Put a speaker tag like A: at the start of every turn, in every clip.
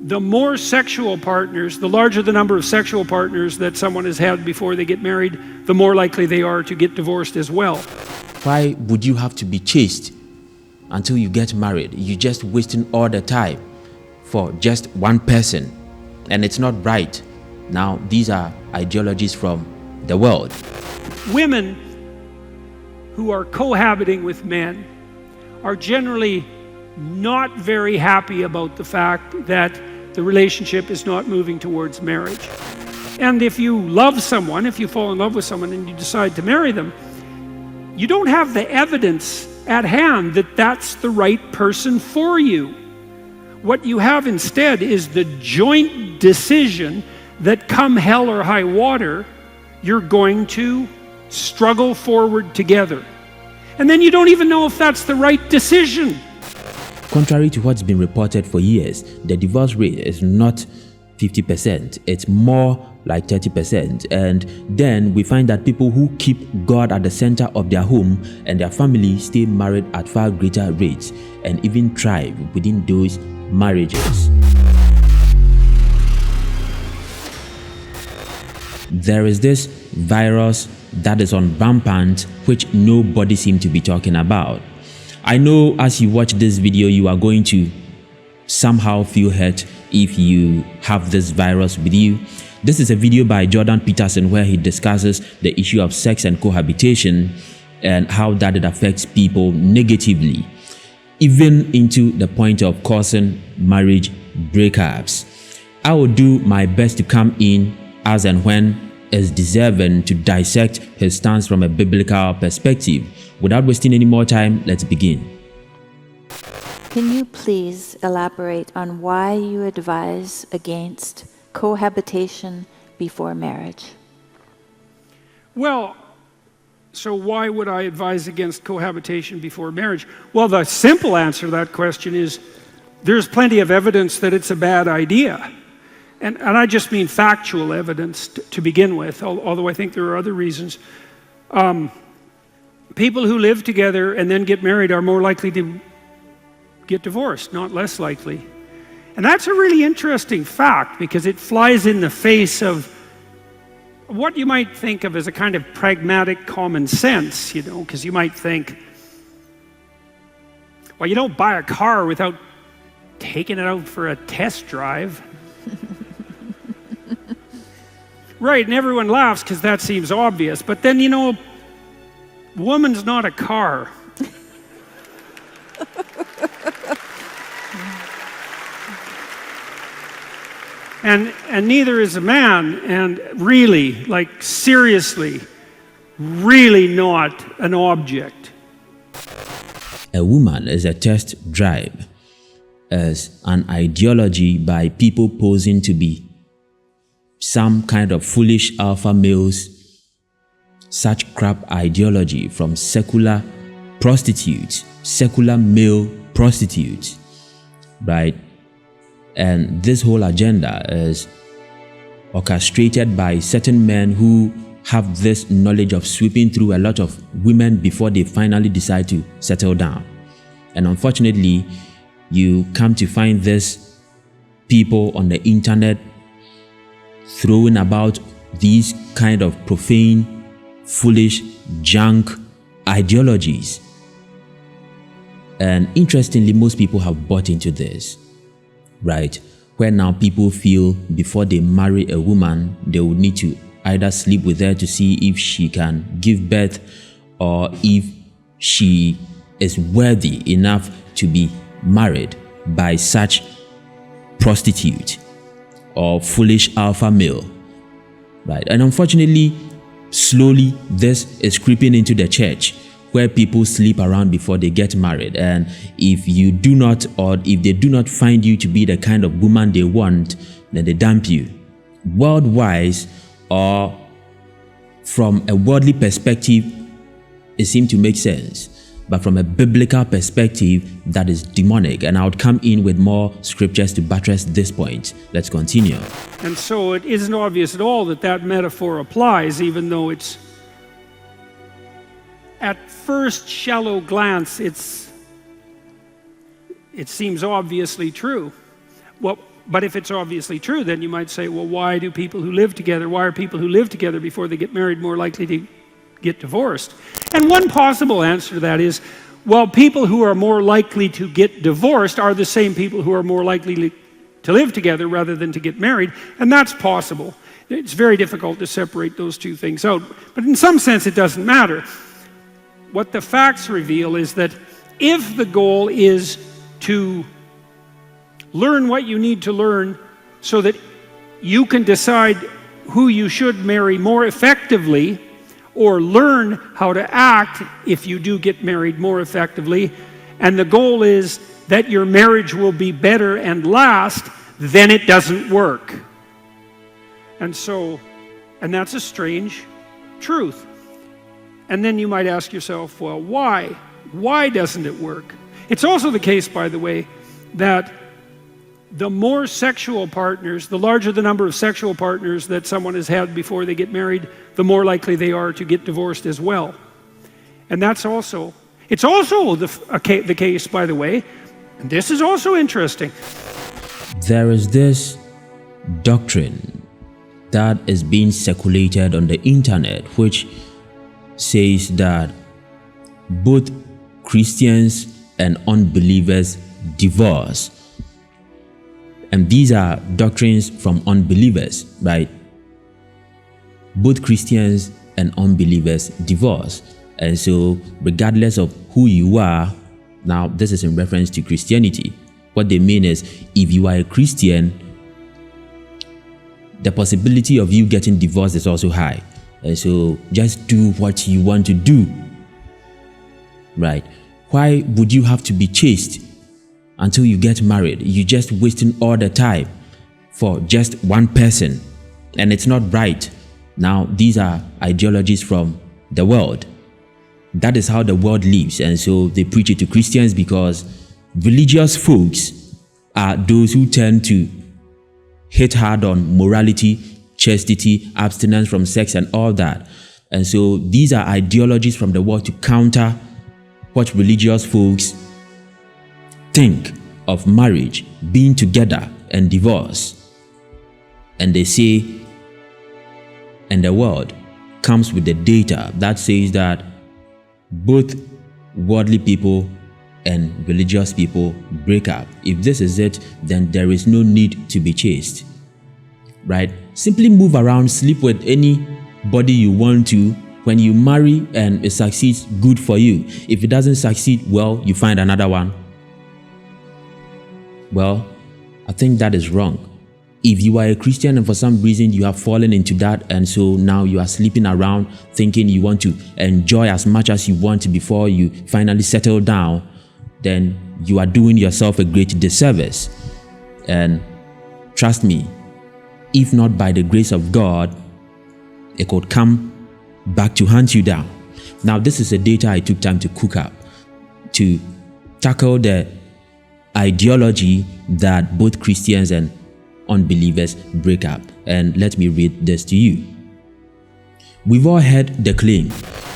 A: the more sexual partners, the larger the number of sexual partners that someone has had before they get married, the more likely they are to get divorced as well.
B: Why would you have to be chaste until you get married? You're just wasting all the time for just one person, and it's not right. Now, these are ideologies from the world.
A: Women who are cohabiting with men are generally not very happy about the fact that the relationship is not moving towards marriage. And if you love someone, if you fall in love with someone and you decide to marry them, you don't have the evidence at hand that that's the right person for you. What you have instead is the joint decision that come hell or high water, you're going to struggle forward together. And then you don't even know if that's the right decision.
B: Contrary to what's been reported for years, the divorce rate is not 50%, it's more like 30%. And then we find that people who keep God at the center of their home and their family stay married at far greater rates and even thrive within those marriages. There is this virus that is on rampant, which nobody seems to be talking about. I know as you watch this video, you are going to somehow feel hurt if you have this virus with you. This is a video by Jordan Peterson where he discusses the issue of sex and cohabitation and how that it affects people negatively, even into the point of causing marriage breakups. I will do my best to come in as and when is deserving to dissect his stance from a biblical perspective. Without wasting any more time, let's begin.
C: Can you please elaborate on why you advise against cohabitation before marriage?
A: Well, so why would I advise against cohabitation before marriage? Well, the simple answer to that question is there's plenty of evidence that it's a bad idea. And I just mean factual evidence to begin with, although I think there are other reasons. People who live together and then get married are more likely to get divorced, not less likely. And that's a really interesting fact because it flies in the face of what you might think of as a kind of pragmatic common sense, you know, because you might think, well, you don't buy a car without taking it out for a test drive. Right, and everyone laughs because that seems obvious, but then, you know, woman's not a car. And neither is a man, and really, like seriously, really not an object.
B: A woman is a test drive, as an ideology by people posing to be some kind of foolish alpha males. Such crap ideology from secular prostitutes, secular male prostitutes, right? And this whole agenda is orchestrated by certain men who have this knowledge of sweeping through a lot of women before they finally decide to settle down. And unfortunately, you come to find this people on the internet throwing about these kind of profane, foolish, junk ideologies. And interestingly, most people have bought into this, right? Where now people feel before they marry a woman, they would need to either sleep with her to see if she can give birth or if she is worthy enough to be married by such prostitute or foolish alpha male, right? And unfortunately, slowly this is creeping into the church where people sleep around before they get married. And if you do not, or if they do not find you to be the kind of woman they want, then they dump you. World-wise, or from a worldly perspective, it seems to make sense. But from a biblical perspective, that is demonic. And I would come in with more scriptures to buttress this point. Let's continue.
A: And so it isn't obvious at all that that metaphor applies, even though it's, at first shallow glance, it seems obviously true. Well, but if it's obviously true, then you might say, well, why are people who live together before they get married more likely to get divorced? And one possible answer to that is, well, people who are more likely to get divorced are the same people who are more likely to live together rather than to get married, and that's possible. It's very difficult to separate those two things out, but in some sense it doesn't matter. What the facts reveal is that if the goal is to learn what you need to learn so that you can decide who you should marry more effectively, or learn how to act if you do get married more effectively, and the goal is that your marriage will be better and last, then it doesn't work. And that's a strange truth. And then you might ask yourself, well, why? Why doesn't it work? It's also the case, by the way, that the more sexual partners, the larger the number of sexual partners that someone has had before they get married, the more likely they are to get divorced as well. And it's also the case, by the way, and this is also interesting.
B: There is this doctrine that is being circulated on the internet, which says that both Christians and unbelievers divorce. And these are doctrines from unbelievers, right? Both Christians and unbelievers divorce. And so, regardless of who you are, now this is in reference to Christianity. What they mean is, if you are a Christian, the possibility of you getting divorced is also high. And so, just do what you want to do, right? Why would you have to be chaste until you get married? You're just wasting all the time for just one person, and it's not right. Now, these are ideologies from the world. That is how the world lives, and so they preach it to Christians because religious folks are those who tend to hit hard on morality, chastity, abstinence from sex, and all that. And so these are ideologies from the world to counter what religious folks think of marriage, being together, and divorce. And they say, and the world comes with the data that says that both worldly people and religious people break up. If this is it, then there is no need to be chaste, right? Simply move around, sleep with anybody you want to. When you marry and it succeeds, good for you. If it doesn't succeed, well, you find another one. Well, I think that is wrong. If you are a Christian and for some reason you have fallen into that, and so now you are sleeping around thinking you want to enjoy as much as you want to before you finally settle down, then you are doing yourself a great disservice. And trust me, if not by the grace of God, it could come back to hunt you down. Now, this is a data I took time to cook up to tackle the ideology that both Christians and unbelievers break up. And let me read this to you. We've all heard the claim,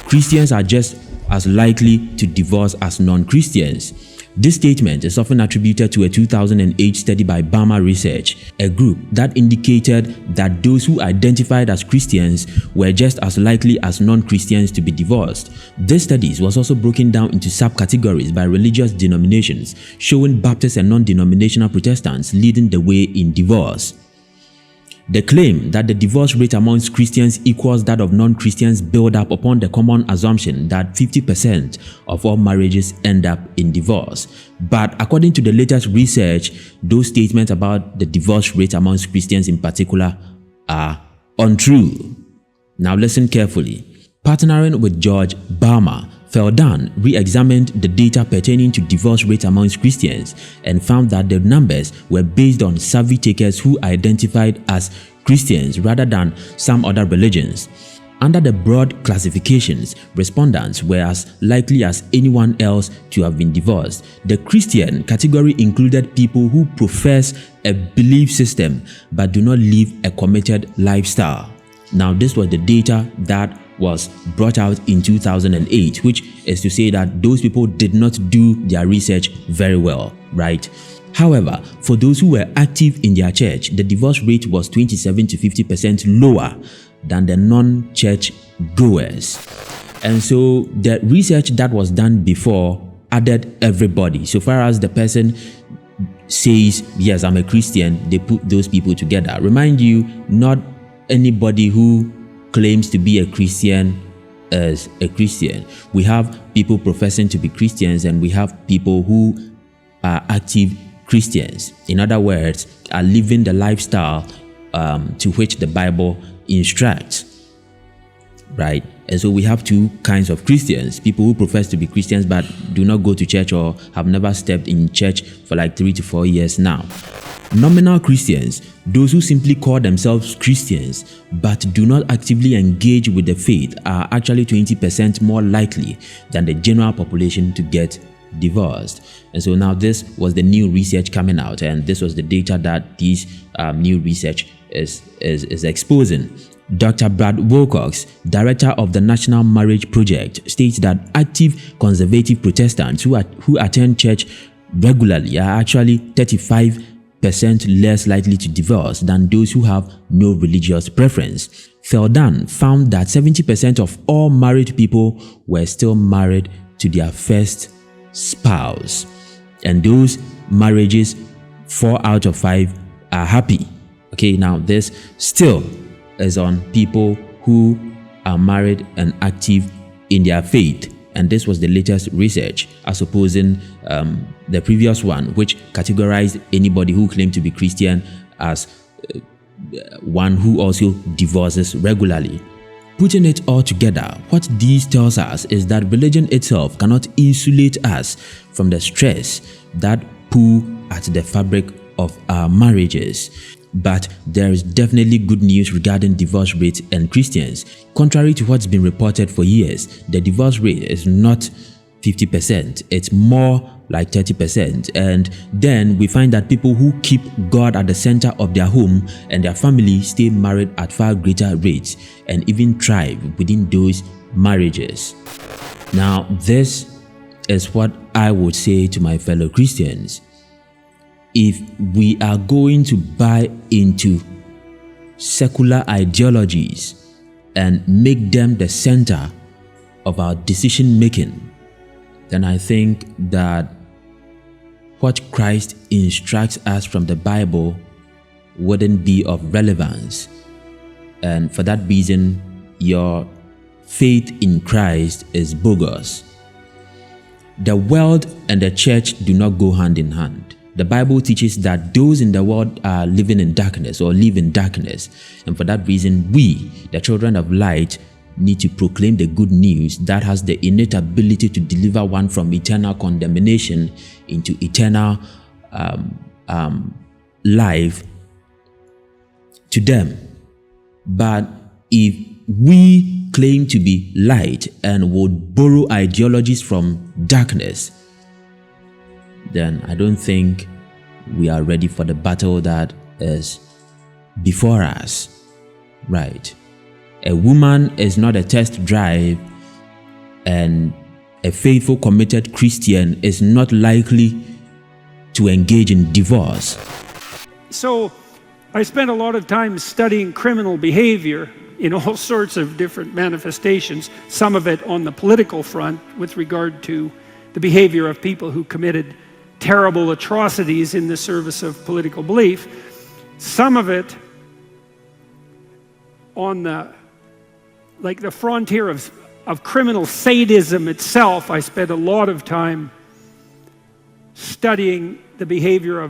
B: Christians are just as likely to divorce as non-Christians. This statement is often attributed to a 2008 study by Barmer Research, a group that indicated that those who identified as Christians were just as likely as non-Christians to be divorced. This study was also broken down into subcategories by religious denominations, showing Baptist and non-denominational Protestants leading the way in divorce. The claim that the divorce rate amongst Christians equals that of non-Christians build up upon the common assumption that 50% of all marriages end up in divorce. But according to the latest research, those statements about the divorce rate amongst Christians in particular are untrue. Now listen carefully. Partnering with George Barmer, Feldan re-examined the data pertaining to divorce rate amongst Christians and found that the numbers were based on survey takers who identified as Christians rather than some other religions. Under the broad classifications, respondents were as likely as anyone else to have been divorced. The Christian category included people who profess a belief system but do not live a committed lifestyle. Now, this was the data that was brought out in 2008, which is to say that those people did not do their research very well, right? However, for those who were active in their church, the divorce rate was 27 to 50% lower than the non-church goers. And so the research that was done before added everybody. So far as the person says, yes, I'm a Christian, they put those people together. Remind you, not anybody who claims to be a Christian is a Christian. We have people professing to be Christians, and we have people who are active Christians. In other words, are living the lifestyle to which the Bible instructs, right? And so we have two kinds of Christians: people who profess to be Christians but do not go to church or have never stepped in church for like 3 to 4 years now. Nominal Christians, those who simply call themselves Christians but do not actively engage with the faith, are actually 20% more likely than the general population to get divorced. And so now this was the new research coming out, and this was the data that this new research is exposing. Dr. Brad Wilcox, director of the National Marriage Project, states that active conservative Protestants who attend church regularly are actually 35% less likely to divorce than those who have no religious preference. Feldan found that 70% of all married people were still married to their first spouse, and those marriages, 4 out of 5 are happy. Okay, now this still is on people who are married and active in their faith, and this was the latest research, as opposing the previous one, which categorized anybody who claimed to be Christian as one who also divorces regularly. Putting it all together, what this tells us is that religion itself cannot insulate us from the stress that pull at the fabric of our marriages. But there is definitely good news regarding divorce rates and Christians. Contrary to what's been reported for years, the divorce rate is not 50%, it's more like 30%. And then we find that people who keep God at the center of their home and their family stay married at far greater rates and even thrive within those marriages. Now, this is what I would say to my fellow Christians. If we are going to buy into secular ideologies and make them the center of our decision making, then I think that what Christ instructs us from the Bible wouldn't be of relevance. And for that reason, your faith in Christ is bogus. The world and the church do not go hand in hand. The Bible teaches that those in the world are living in darkness or live in darkness. And for that reason, we, the children of light, need to proclaim the good news that has the innate ability to deliver one from eternal condemnation into eternal life to them. But if we claim to be light and would borrow ideologies from darkness, then I don't think we are ready for the battle that is before us, right? A woman is not a test drive, and a faithful, committed Christian is not likely to engage in divorce.
A: So I spent a lot of time studying criminal behavior in all sorts of different manifestations, some of it on the political front with regard to the behavior of people who committed terrible atrocities in the service of political belief. Some of it on the frontier of criminal sadism itself. I spent a lot of time studying the behavior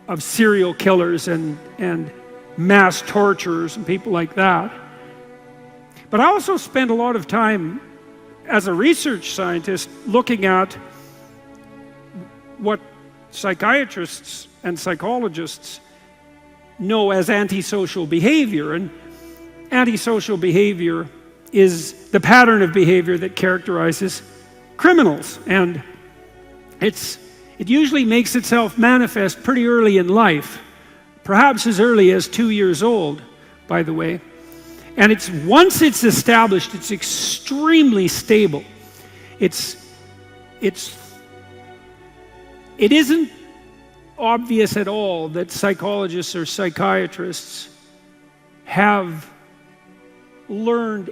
A: of serial killers and mass torturers and people like that. But I also spent a lot of time as a research scientist looking at what psychiatrists and psychologists know as antisocial behavior. And antisocial behavior is the pattern of behavior that characterizes criminals. And it usually makes itself manifest pretty early in life, perhaps as early as 2 years old, by the way. And once it's established, it's extremely stable. It isn't obvious at all that psychologists or psychiatrists have learned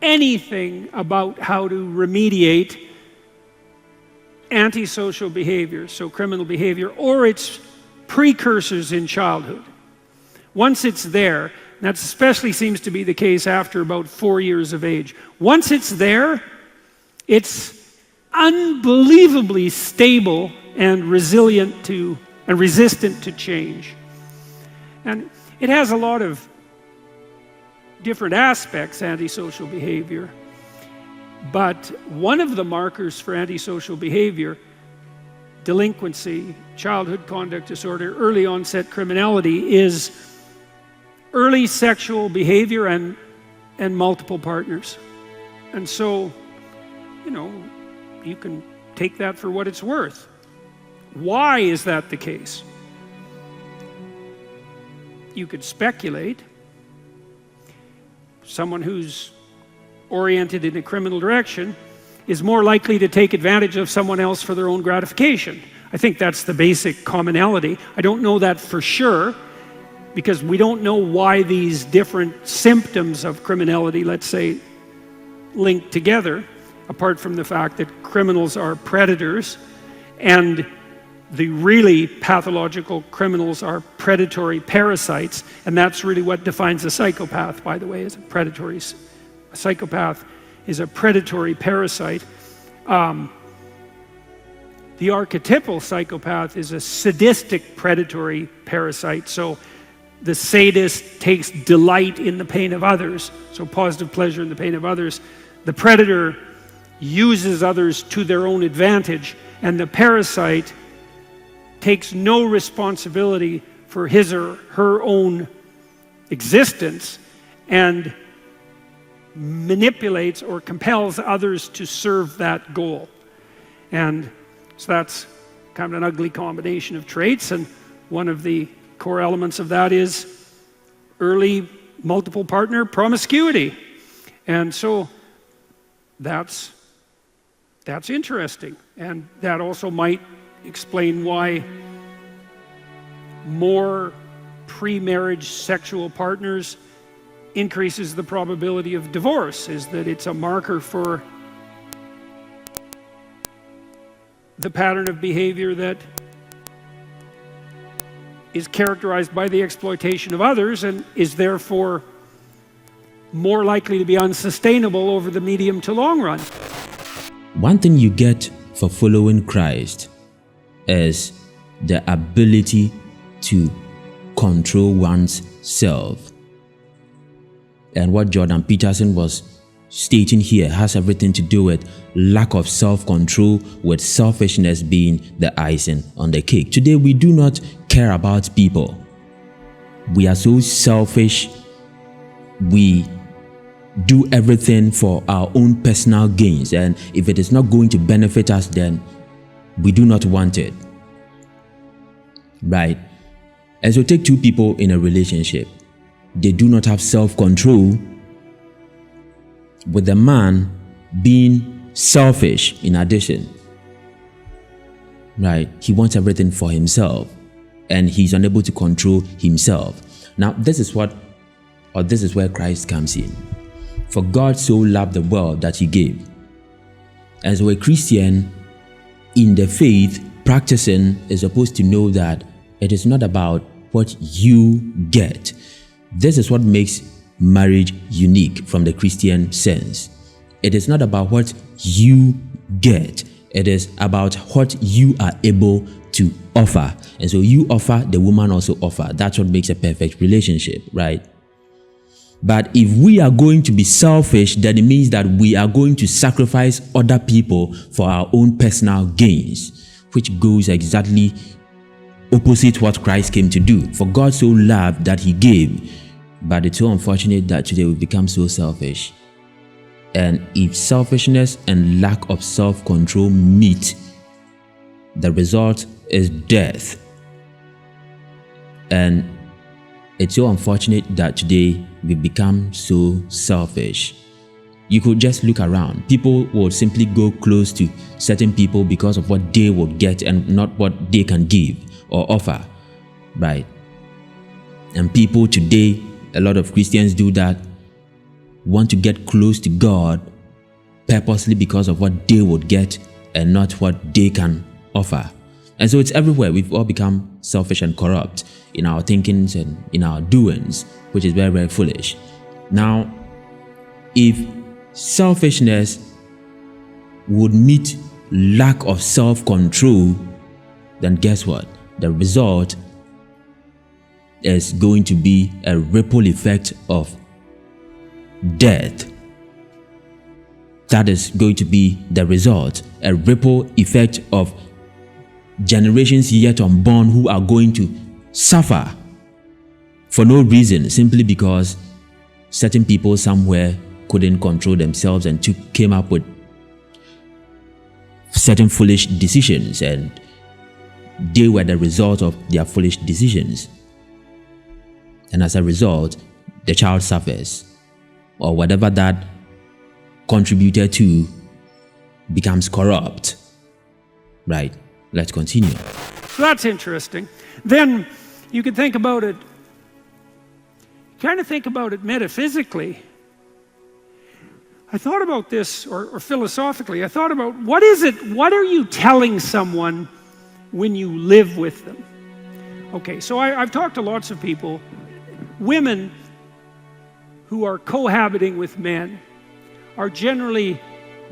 A: anything about how to remediate antisocial behavior, so criminal behavior, or its precursors in childhood. Once it's there, and that especially seems to be the case after about 4 years of age. Once it's there, it's unbelievably stable and resilient to and resistant to change. And it has a lot of different aspects, antisocial behavior. But one of the markers for antisocial behavior, delinquency, childhood conduct disorder, early onset criminality, is early sexual behavior and multiple partners. And so, you can take that for what it's worth. Why is that the case? You could speculate. Someone who's oriented in a criminal direction is more likely to take advantage of someone else for their own gratification. I think that's the basic commonality. I don't know that for sure, because we don't know why these different symptoms of criminality, let's say, link together, apart from the fact that criminals are predators and the really pathological criminals are predatory parasites, and that's really what defines a psychopath, by the way, is a psychopath is a predatory parasite. The archetypal psychopath is a sadistic predatory parasite, so the sadist takes delight in the pain of others, so positive pleasure in the pain of others. The predator uses others to their own advantage, and the parasite takes no responsibility for his or her own existence and manipulates or compels others to serve that goal. And so that's kind of an ugly combination of traits, and one of the core elements of that is early multiple partner promiscuity. And so that's interesting, and that also might explain why more pre-marriage sexual partners increases the probability of divorce, is that it's a marker for the pattern of behavior that is characterized by the exploitation of others and is therefore more likely to be unsustainable over the medium to long run.
B: One thing you get for following Christ is the ability to control one's self. And what Jordan Peterson was stating here has everything to do with lack of self-control, with selfishness being the icing on the cake. Today we do not care about people. We are so selfish. We do everything for our own personal gains, and if it is not going to benefit us, then we do not want it. Right? And so take two people in a relationship. They do not have self-control, with the man being selfish in addition. Right? He wants everything for himself, and he's unable to control himself. Now, this is where Christ comes in. For God so loved the world that he gave. And so a Christian in the faith practicing is supposed to know that it is not about what you get. This is what makes marriage unique from the Christian sense. It is not about what you get. It is about what you are able to offer. And so you offer, the woman also offer. That's what makes a perfect relationship, right? But if we are going to be selfish, then it means that we are going to sacrifice other people for our own personal gains, which goes exactly opposite what Christ came to do. For God so loved that he gave. But it's so unfortunate that today we become so selfish. And if selfishness and lack of self-control meet, the result is death. And it's so unfortunate that today we become so selfish. You could just look around. People will simply go close to certain people because of what they will get and not what they can give. or offer, right? And people today, a lot of Christians do that, want to get close to God purposely because of what they would get and not what they can offer. And so it's everywhere. We've all become selfish and corrupt in our thinkings and in our doings, which is very, very foolish. Now, if selfishness would meet lack of self-control, then guess what? The result is going to be a ripple effect of death. That is going to be the result, a ripple effect of generations yet unborn who are going to suffer for no reason, simply because certain people somewhere couldn't control themselves and came up with certain foolish decisions, and they were the result of their foolish decisions. And as a result, the child suffers, or whatever that contributed to becomes corrupt. Right? Let's continue.
A: So that's interesting. Then you can think about it, kind of think about it metaphysically. I thought about this, or philosophically, I thought about what are you telling someone when you live with them? Okay, so I've talked to lots of people, women who are cohabiting with men are generally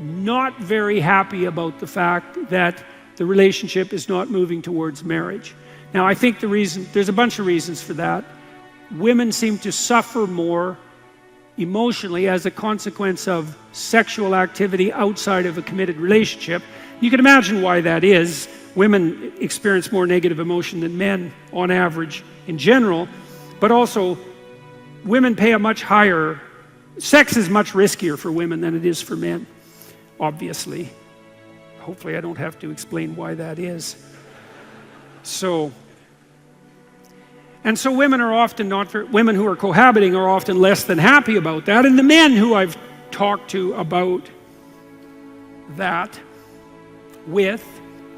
A: not very happy about the fact that the relationship is not moving towards marriage. Now, I think there's a bunch of reasons for that. Women seem to suffer more emotionally as a consequence of sexual activity outside of a committed relationship. You can imagine why that is. Women experience more negative emotion than men on average in general, but also women pay a much higher, sex is much riskier for women than it is for men, obviously. Hopefully I don't have to explain why that is. So women are often women who are cohabiting are often less than happy about that. And the men who I've talked to about that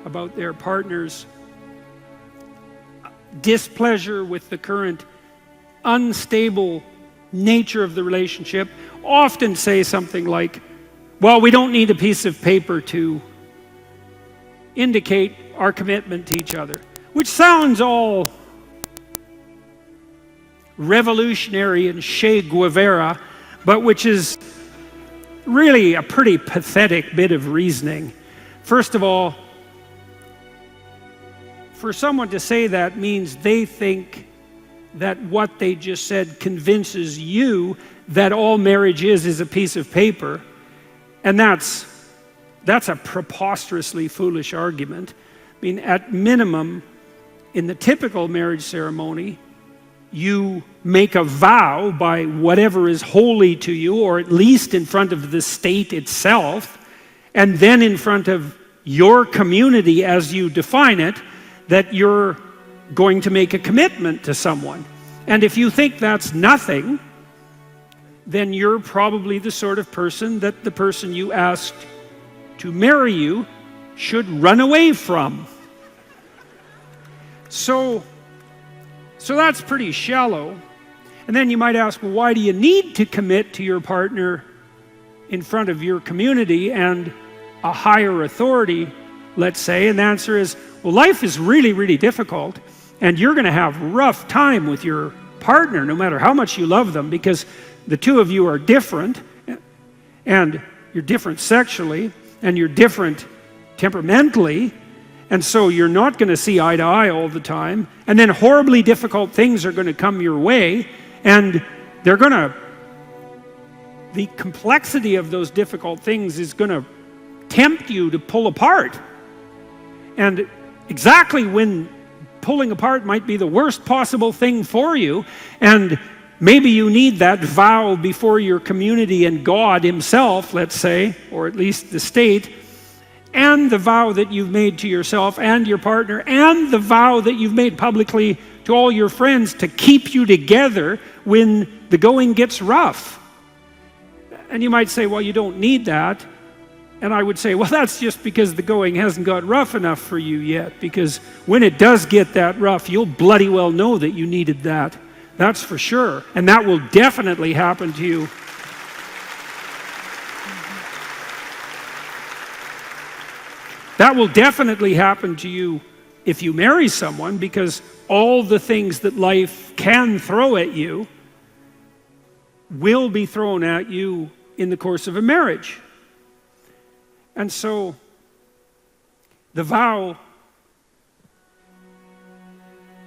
A: about their partner's displeasure with the current unstable nature of the relationship, often say something like, well, we don't need a piece of paper to indicate our commitment to each other, which sounds all revolutionary and Che Guevara, but which is really a pretty pathetic bit of reasoning. First of all, for someone to say that means they think that what they just said convinces you that all marriage is a piece of paper, and that's a preposterously foolish argument. I mean, at minimum, in the typical marriage ceremony, you make a vow by whatever is holy to you, or at least in front of the state itself, and then in front of your community as you define it, that you're going to make a commitment to someone. And if you think that's nothing, then you're probably the sort of person that the person you asked to marry you should run away from. So that's pretty shallow. And then you might ask, well, why do you need to commit to your partner in front of your community and a higher authority, let's say? And the answer is, well, life is really, really difficult, and you're going to have a rough time with your partner no matter how much you love them, because the two of you are different, and you're different sexually, and you're different temperamentally, and so you're not going to see eye to eye all the time, and then horribly difficult things are going to come your way, and the complexity of those difficult things is going to tempt you to pull apart. And exactly when pulling apart might be the worst possible thing for you, and maybe you need that vow before your community and God himself, let's say, or at least the state, and the vow that you've made to yourself and your partner, and the vow that you've made publicly to all your friends to keep you together when the going gets rough. And you might say, well, you don't need that. And I would say, well, that's just because the going hasn't got rough enough for you yet, because when it does get that rough, you'll bloody well know that you needed that. That's for sure. And that will definitely happen to you. That will definitely happen to you if you marry someone, because all the things that life can throw at you will be thrown at you in the course of a marriage. And so, the vow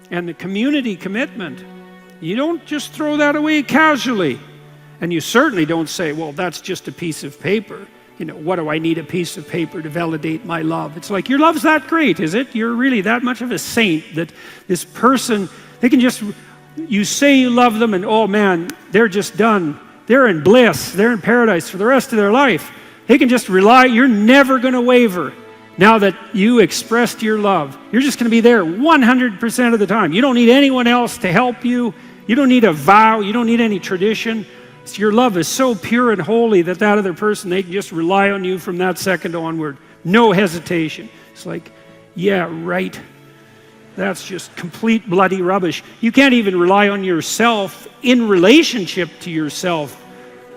A: and the community commitment, you don't just throw that away casually. And you certainly don't say, well, that's just a piece of paper. You know, what do I need a piece of paper to validate my love? It's like, your love's that great, is it? You're really that much of a saint that this person, they can just, you say you love them and oh man, they're just done. They're in bliss. They're in paradise for the rest of their life. They can just rely, you're never going to waver. Now that you expressed your love, you're just going to be there 100% of the time. You don't need anyone else to help you. You don't need a vow. You don't need any tradition. So your love is so pure and holy that that other person, they can just rely on you from that second onward. No hesitation. It's like, yeah, right. That's just complete bloody rubbish. You can't even rely on yourself in relationship to yourself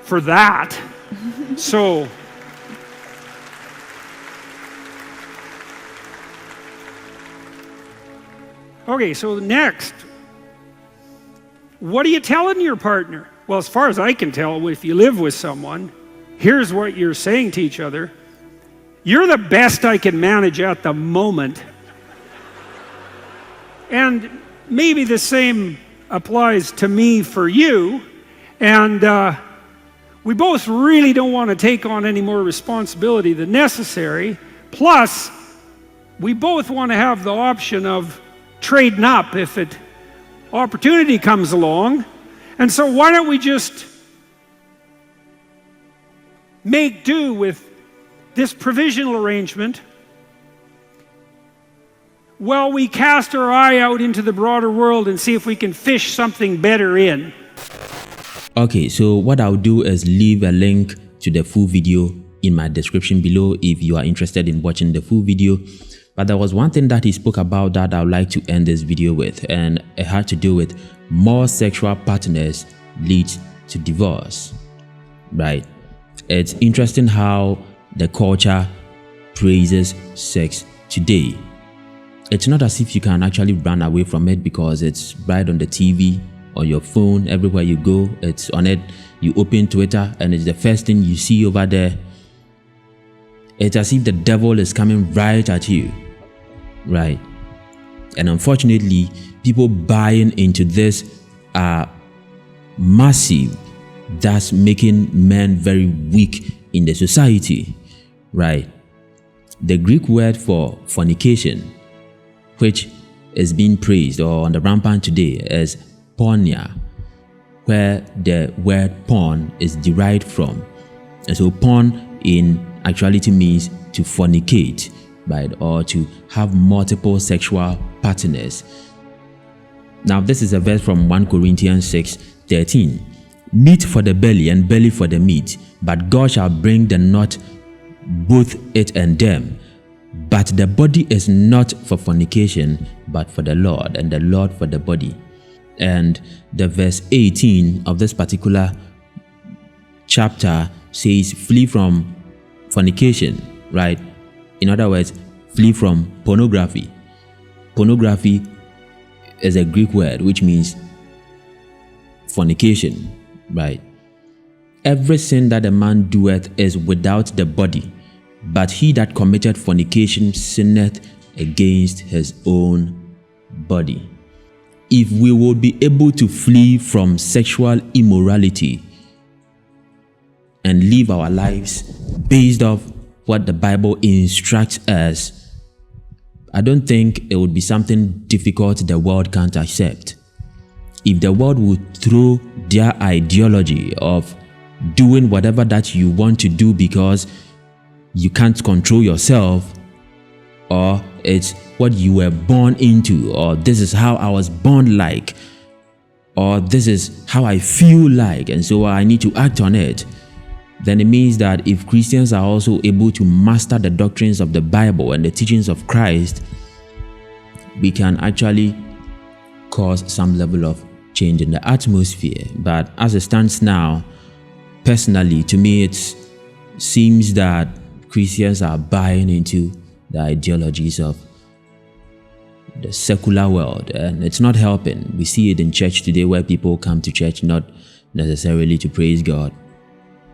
A: for that. So, okay, so next, what are you telling your partner? Well, as far as I can tell, if you live with someone, here's what you're saying to each other. You're the best I can manage at the moment. And maybe the same applies to me for you. And we both really don't want to take on any more responsibility than necessary. Plus, we both want to have the option of trading up if opportunity comes along. And so why don't we just make do with this provisional arrangement while we cast our eye out into the broader world and see if we can fish something better in.
B: Okay, so what I'll do is leave a link to the full video in my description below if you are interested in watching the full video. But there was one thing that he spoke about that I would like to end this video with, and it had to do with more sexual partners leads to divorce, right? It's interesting how the culture praises sex today. It's not as if you can actually run away from it because it's right on the TV, on your phone, everywhere you go, it's on it. You open Twitter and it's the first thing you see over there. It's as if the devil is coming right at you, right? And unfortunately, people buying into this are massive. That's making men very weak in the society, right? The Greek word for fornication, which is being praised or on the rampant today, is porneia, where the word porn is derived from. And so porn in actuality means to fornicate, right? Or to have multiple sexual partners. Now this is a verse from 1 Corinthians 6:13. Meat for the belly and belly for the meat, but God shall bring the knot, both it and them. But the body is not for fornication, but for the Lord, and the Lord for the body. And the verse 18 of this particular chapter says, flee from fornication, right? In other words, flee from pornography. Pornography is a Greek word which means fornication, right? Every sin that a man doeth is without the body, but he that committed fornication sinneth against his own body. If we would be able to flee from sexual immorality and live our lives based off what the Bible instructs us, I don't think it would be something difficult the world can't accept. If the world would throw their ideology of doing whatever that you want to do because you can't control yourself, or it's what you were born into, or this is how I was born like, or this is how I feel like, and so I need to act on it, then it means that if Christians are also able to master the doctrines of the Bible and the teachings of Christ, we can actually cause some level of change in the atmosphere. But as it stands now, personally, to me, it seems that Christians are buying into the ideologies of the secular world, and it's not helping. We see it in church today, where people come to church not necessarily to praise God,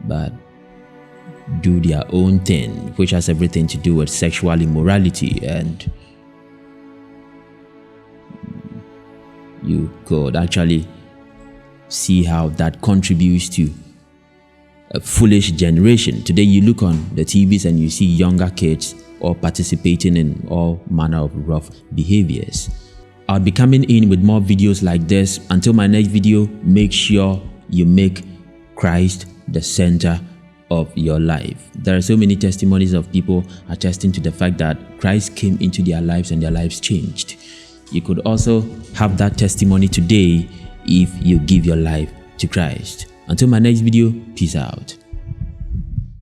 B: but do their own thing, which has everything to do with sexual immorality. And you could actually see how that contributes to a foolish generation. Today you look on the TVs and you see younger kids all participating in all manner of rough behaviors. I'll be coming in with more videos like this. Until my next video, make sure you make Christ the center of your life. There are so many testimonies of people attesting to the fact that Christ came into their lives and their lives changed. You could also have that testimony today if you give your life to Christ. Until my next video, peace out.